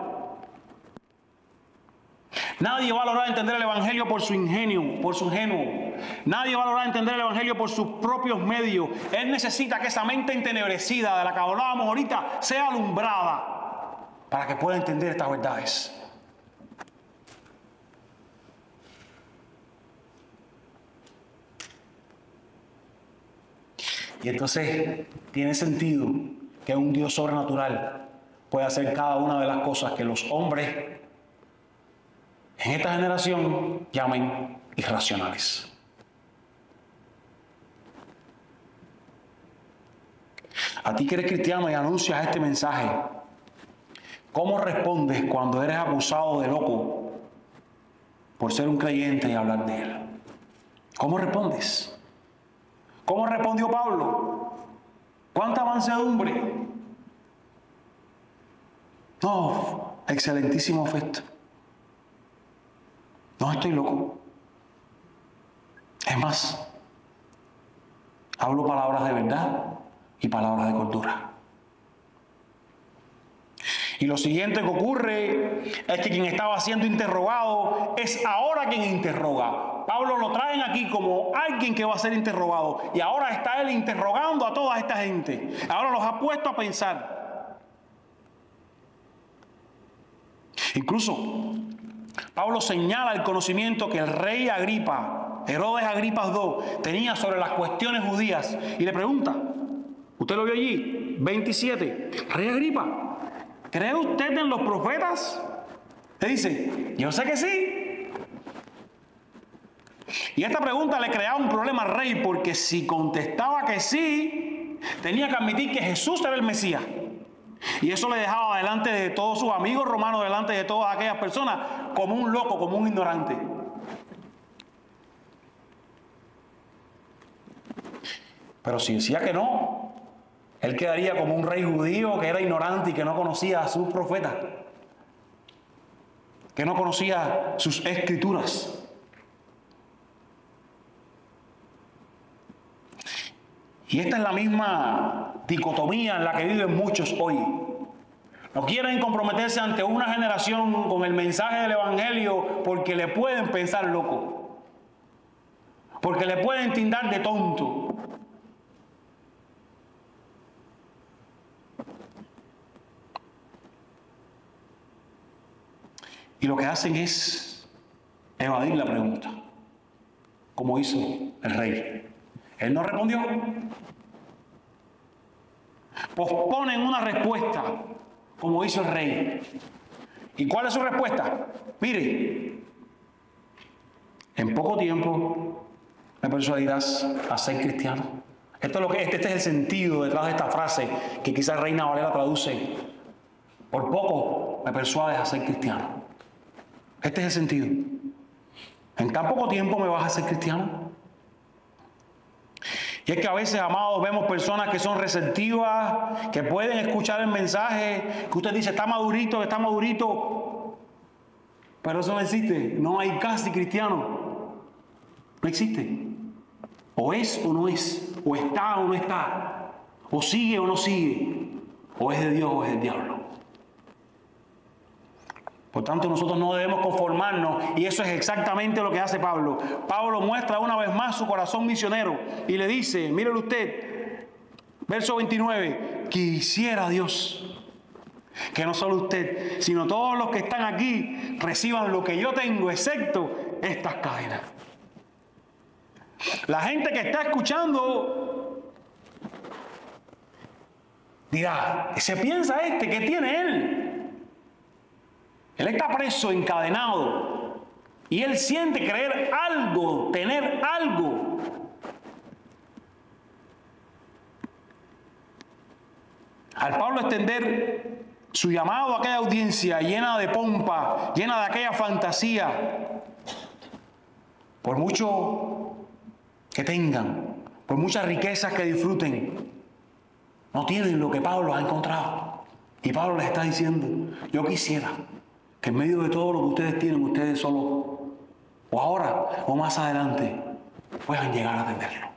Nadie va a lograr entender el Evangelio por su ingenio, por su ingenuo. Nadie va a lograr entender el Evangelio por sus propios medios. Él necesita que esa mente entenebrecida de la que hablábamos ahorita sea alumbrada para que pueda entender estas verdades. Y entonces tiene sentido que un Dios sobrenatural pueda hacer cada una de las cosas que los hombres en esta generación llamen irracionales. A ti que eres cristiano y anuncias este mensaje, ¿cómo respondes cuando eres acusado de loco por ser un creyente y hablar de él? ¿Cómo respondes? ¿Cómo respondió Pablo? ¿Cuánta mansedumbre? No, excelentísimo afecto. No estoy loco. Es más, hablo palabras de verdad y palabras de cordura. Y lo siguiente que ocurre es que quien estaba siendo interrogado es ahora quien interroga. Pablo lo traen aquí como alguien que va a ser interrogado. Y ahora está él interrogando a toda esta gente. Ahora los ha puesto a pensar. Incluso Pablo señala el conocimiento que el rey Agripa, Herodes Agripa II, tenía sobre las cuestiones judías. Y le pregunta, usted lo vio allí, 27, Rey Agripa, ¿cree usted en los profetas? Le dice, yo sé que sí. Y esta pregunta le creaba un problema al rey, porque si contestaba que sí, tenía que admitir que Jesús era el Mesías. Y eso le dejaba delante de todos sus amigos romanos, delante de todas aquellas personas, como un loco, como un ignorante. Pero si decía que no, él quedaría como un rey judío que era ignorante y que no conocía a sus profetas, que no conocía sus escrituras. Y esta es la misma dicotomía en la que viven muchos hoy. No quieren comprometerse ante una generación con el mensaje del Evangelio porque le pueden pensar loco, porque le pueden tildar de tonto. Y lo que hacen es evadir la pregunta, como hizo el rey. Él no respondió. Posponen una respuesta, como hizo el rey. ¿Y cuál es su respuesta? Mire, en poco tiempo me persuadirás a ser cristiano. Esto es lo que, este es el sentido detrás de esta frase que quizás Reina Valera traduce. Por poco me persuades a ser cristiano. Este es el sentido. En tan poco tiempo me vas a hacer cristiano. Y es que a veces, amados, vemos personas que son receptivas, que pueden escuchar el mensaje, que usted dice, está madurito, pero eso no existe. No hay casi cristiano. No existe. O es o no es, o está o no está, o sigue o no sigue, o es de Dios o es del diablo. Por tanto, nosotros no debemos conformarnos, y eso es exactamente lo que hace Pablo. Pablo muestra una vez más su corazón misionero y le dice, mírelo usted, verso 29, quisiera Dios que no solo usted, sino todos los que están aquí reciban lo que yo tengo, excepto estas cadenas. La gente que está escuchando dirá, ¿se piensa qué tiene él? Él está preso, encadenado, y él siente creer algo, tener algo. Al Pablo extender su llamado a aquella audiencia llena de pompa, llena de aquella fantasía, por mucho que tengan, por muchas riquezas que disfruten, no tienen lo que Pablo ha encontrado. Y Pablo les está diciendo, yo quisiera que en medio de todo lo que ustedes tienen, ustedes solo, o ahora o más adelante, puedan llegar a tenerlo.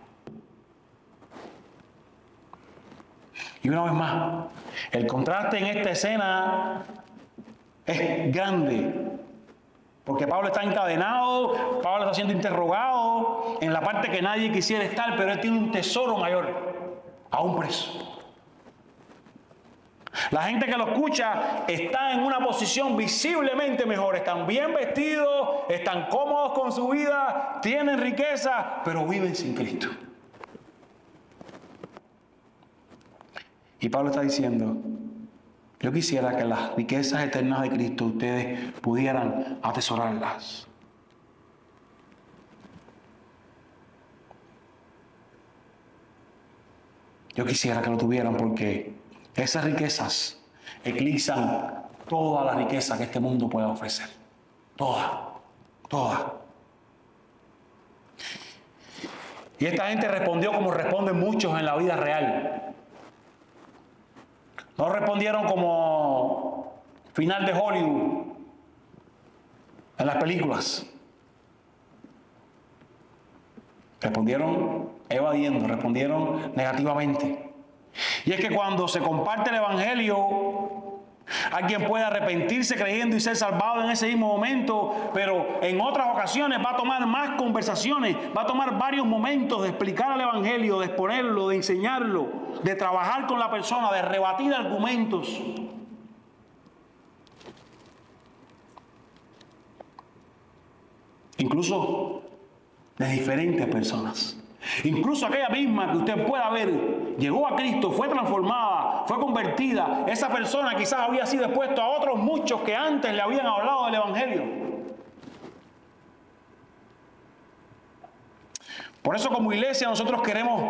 Y una vez más, el contraste en esta escena es grande, porque Pablo está encadenado, Pablo está siendo interrogado en la parte que nadie quisiera estar, pero él tiene un tesoro mayor, aún preso. La gente que lo escucha está en una posición visiblemente mejor. Están bien vestidos, están cómodos con su vida, tienen riqueza, pero viven sin Cristo. Y Pablo está diciendo, yo quisiera que las riquezas eternas de Cristo ustedes pudieran atesorarlas. Yo quisiera que lo tuvieran porque esas riquezas eclipsan toda la riqueza que este mundo pueda ofrecer. Toda. Y esta gente respondió como responden muchos en la vida real. No respondieron como final de Hollywood en las películas. Respondieron evadiendo, respondieron negativamente. Y es que cuando se comparte el Evangelio, alguien puede arrepentirse creyendo y ser salvado en ese mismo momento, pero en otras ocasiones va a tomar más conversaciones, va a tomar varios momentos de explicar el Evangelio, de exponerlo, de enseñarlo, de trabajar con la persona, de rebatir argumentos. Incluso de diferentes personas. Incluso aquella misma que usted pueda ver, llegó a Cristo, fue transformada, fue convertida. Esa persona quizás había sido expuesto a otros muchos que antes le habían hablado del Evangelio. Por eso como iglesia nosotros queremos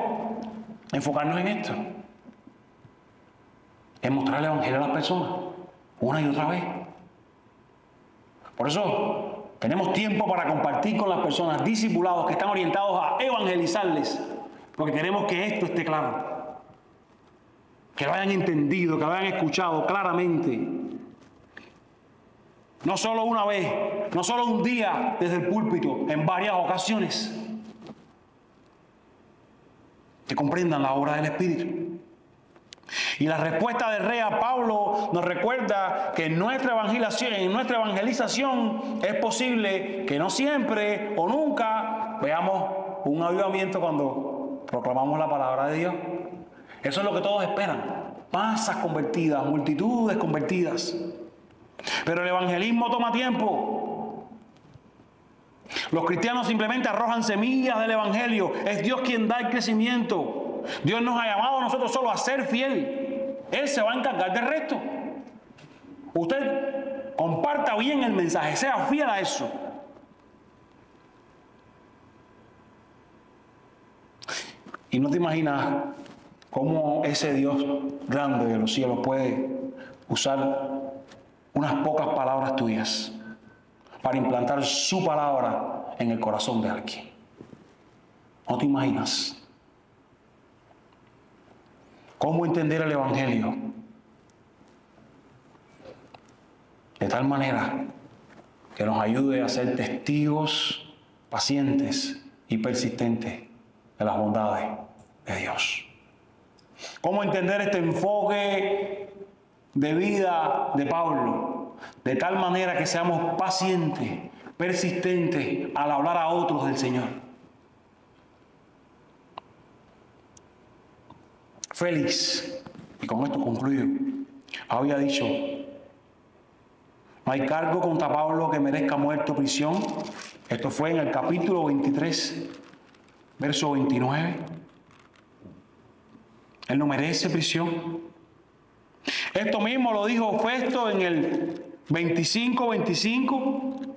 enfocarnos en esto. En mostrar el Evangelio a las personas, una y otra vez. Por eso tenemos tiempo para compartir con las personas, discipulados que están orientados a evangelizarles, porque queremos que esto esté claro, que lo hayan entendido, que lo hayan escuchado claramente. No solo una vez, no solo un día desde el púlpito, en varias ocasiones. Que comprendan la obra del Espíritu. Y la respuesta del rey a Pablo nos recuerda que en nuestra evangelización es posible que no siempre o nunca veamos un avivamiento cuando proclamamos la palabra de Dios. Eso es lo que todos esperan. Masas convertidas, multitudes convertidas. Pero el evangelismo toma tiempo. Los cristianos simplemente arrojan semillas del evangelio. Es Dios quien da el crecimiento. Dios nos ha llamado a nosotros solo a ser fiel. Él se va a encargar del resto. Usted comparta bien el mensaje, sea fiel a eso. Y no te imaginas cómo ese Dios grande de los cielos puede usar unas pocas palabras tuyas para implantar su palabra en el corazón de alguien. No te imaginas cómo entender el Evangelio de tal manera que nos ayude a ser testigos pacientes y persistentes de las bondades de Dios. Cómo entender este enfoque de vida de Pablo, de tal manera que seamos pacientes, persistentes al hablar a otros del Señor. Félix, y con esto concluyo, había dicho, no hay cargo contra Pablo que merezca muerte o prisión. Esto fue en el capítulo 23, verso 29. Él no merece prisión. Esto mismo lo dijo Festo en el 25:25.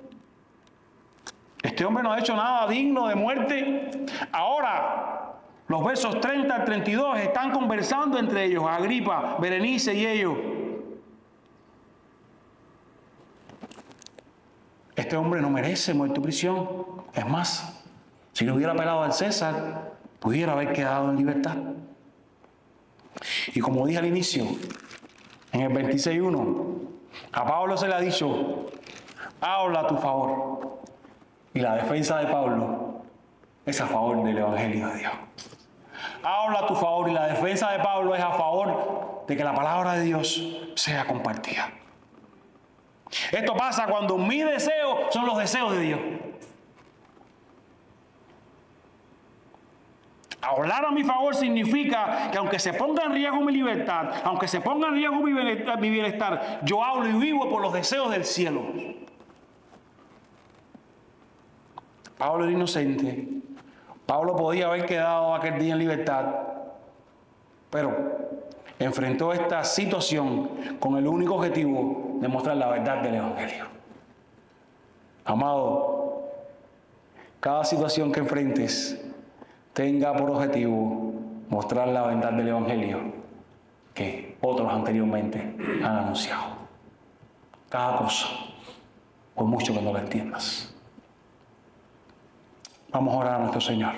Este hombre no ha hecho nada digno de muerte. Ahora, los versos 30 al 32 están conversando entre ellos, Agripa, Berenice y ellos. Este hombre no merece muerte o prisión. Es más, si le hubiera apelado al César, pudiera haber quedado en libertad. Y como dije al inicio, en el 26:1, a Pablo se le ha dicho, habla a tu favor. Y la defensa de Pablo es a favor del Evangelio de Dios. Habla a tu favor y la defensa de Pablo es a favor de que la palabra de Dios sea compartida. Esto pasa cuando mi deseo son los deseos de Dios. Hablar a mi favor significa que aunque se ponga en riesgo mi libertad, aunque se ponga en riesgo mi bienestar, yo hablo y vivo por los deseos del cielo. Pablo era inocente. Pablo podía haber quedado aquel día en libertad, pero enfrentó esta situación con el único objetivo de mostrar la verdad del Evangelio. Amado, cada situación que enfrentes tenga por objetivo mostrar la verdad del Evangelio que otros anteriormente han anunciado. Cada cosa, por mucho que no lo entiendas. Vamos a orar a nuestro Señor.